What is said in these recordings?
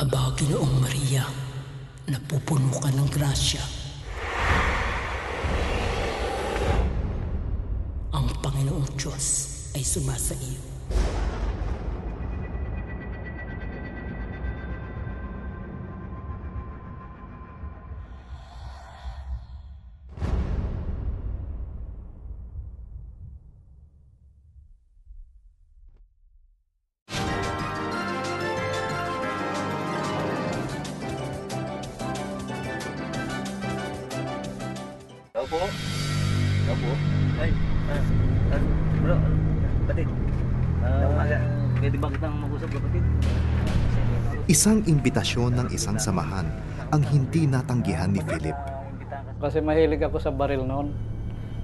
Aba, Ginoong Maria, napupuno ka ng grasya. Ang Panginoong Diyos ay sumasa iyo. Opo. Opo. Ay, bro, kapatid. Pwede ba kitang mag-usap, kapatid? Isang imbitasyon ng isang samahan ang hindi natanggihan ni Philip. Kasi mahilig ako sa baril noon.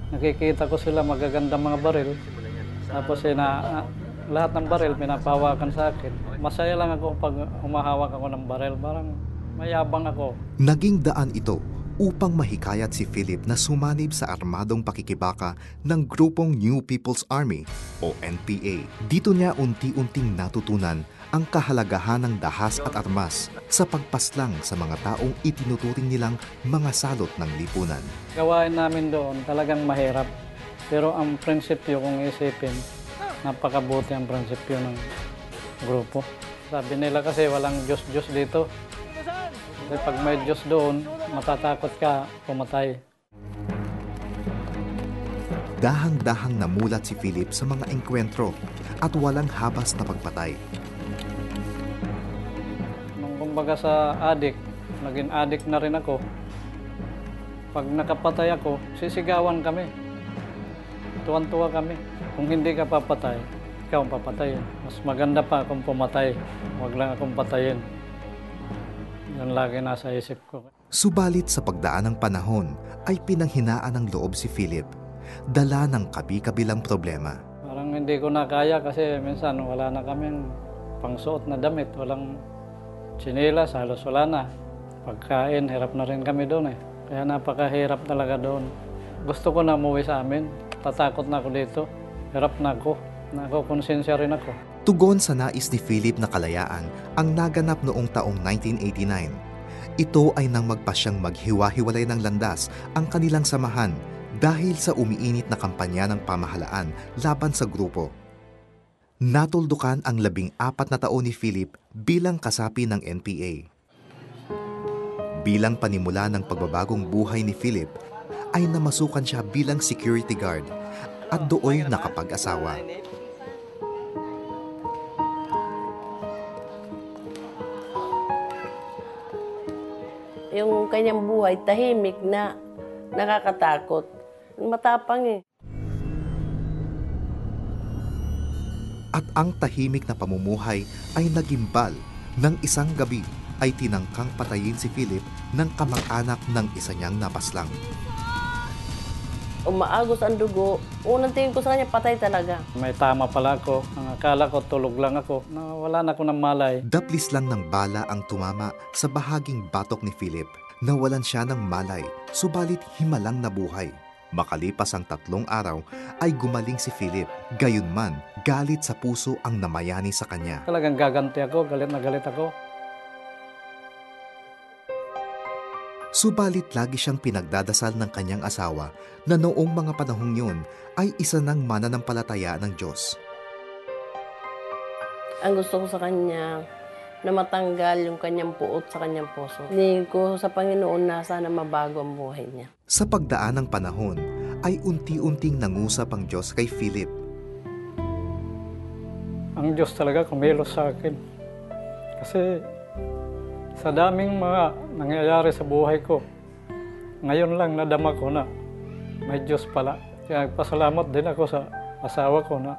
Nakikita ko sila magagandang mga baril. Tapos lahat ng baril pinapahawakan sa akin. Masaya lang ako pag humahawak ako ng baril. Parang mayabang ako. Naging daan ito upang mahikayat si Philip na sumanib sa armadong pakikibaka ng grupong New People's Army o NPA. Dito niya unti-unting natutunan ang kahalagahan ng dahas at armas sa pagpaslang sa mga taong itinuturing nilang mga salot ng lipunan. Gawain namin doon talagang mahirap. Pero ang prinsipyo kung isipin, napakabuti ang prinsipyo ng grupo. Sabi nila kasi walang Diyos-Diyos dito. Kasi pag may Diyos doon, matatakot ka pumatay. Dahang-dahang namulat si Philip sa mga engkwentro at walang habas na pagpatay. Nung kumbaga sa adik, naging adik na rin ako. Pag nakapatay ako, sisigawan kami. Tuwan-tuwa kami. Kung hindi ka papatay, ikaw ang papatayin. Mas maganda pa kung pumatay. Huwag lang akong patayin. Yan lagi nasa isip ko. Subalit sa pagdaan ng panahon ay pinanghinaan ng loob si Philip. Dala ng kabi-kabilang problema. Parang hindi ko na kaya kasi minsan wala na kaming pangsuot na damit. Walang tsinelas, halos wala na. Pagkain, hirap na rin kami doon eh. Kaya napakahirap talaga doon. Gusto ko na umuwi sa amin. Tatakot na ako dito. Hirap na ako. Nakukonsensya rin ako. Tugon sa nais ni Philip na kalayaan ang naganap noong taong 1989. Ito ay nang magpasyang maghiwa-hiwalay ng landas ang kanilang samahan dahil sa umiinit na kampanya ng pamahalaan laban sa grupo. Natuldukan ang 14 na taon ni Philip bilang kasapi ng NPA. Bilang panimula ng pagbabagong buhay ni Philip, ay namasukan siya bilang security guard at dooy nakapag-asawa. Yung kanyang buhay, tahimik na nakakatakot. Matapang eh. At ang tahimik na pamumuhay ay nagimbal ng isang gabi ay tinangkang patayin si Philip ng kamag-anak ng isa niyang napaslang. Umaagos ang dugo. Unang tingin ko sa kanya, patay talaga. May tama pala ako. Ang akala ko tulog lang ako. Wala na ako ng malay. Daplis lang ng bala ang tumama sa bahaging batok ni Philip. Nawalan siya ng malay, subalit himalang nabuhay. Makalipas ang 3 araw ay gumaling si Philip. Gayunman, galit sa puso ang namayani sa kanya. Talagang gaganti ako, galit na galit ako. Subalit lagi siyang pinagdadasal ng kanyang asawa na noong mga panahong yun ay isa ng mananampalataya ng Diyos. Ang gusto ko sa kanya, na matanggal yung kanyang puot sa kanyang puso. Hinihingi ko sa Panginoon na sana mabago ang buhay niya. Sa pagdaan ng panahon ay unti-unting nangusap ang Diyos kay Philip. Ang Diyos talaga kumilos sa akin. Kasi sa daming mga nangyayari sa buhay ko, ngayon lang nadama ko na may Diyos pala. Kaya pasalamat din ako sa asawa ko na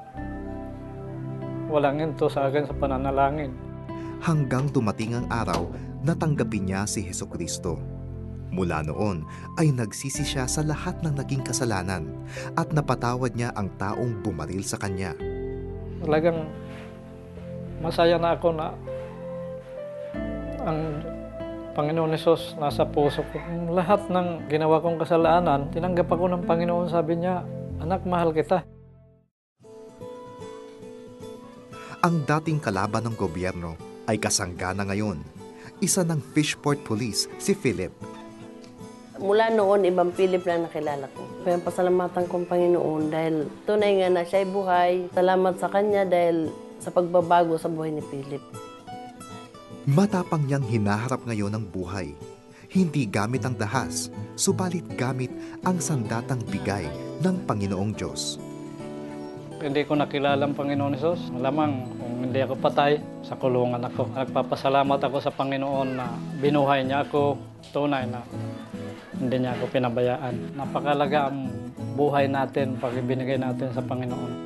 walang hinto sa akin sa pananalangin. Hanggang dumating ang araw na tanggapin niya si Hesukristo. Mula noon ay nagsisi siya sa lahat ng naging kasalanan at napatawad niya ang taong bumaril sa kanya. Talagang masaya na ako na ang Panginoon Hesus nasa puso ko. Lahat ng ginawa kong kasalanan, tinanggap ako ng Panginoon. Sabi niya, anak, mahal kita. Ang dating kalaban ng gobyerno ay kasanggana ngayon. isa ng Fishport Police si Philip. Mula noon, ibang Philip na nakilala ko. Kaya pasalamatan kong Panginoon dahil tunay nga na siya'y buhay. Salamat sa Kanya dahil sa pagbabago sa buhay ni Philip. Matapang niyang hinaharap ngayon ang buhay. Hindi gamit ang dahas, subalit gamit ang sandatang bigay ng Panginoong Diyos. Hindi ko nakilala ang Panginoon Hesus. Malamang kung hindi ako patay, sa kulungan ako. Nagpapasalamat ako sa Panginoon na binuhay niya ako. Tunay na hindi niya ako pinabayaan. Napakalaga ang buhay natin pag ibinigay natin sa Panginoon.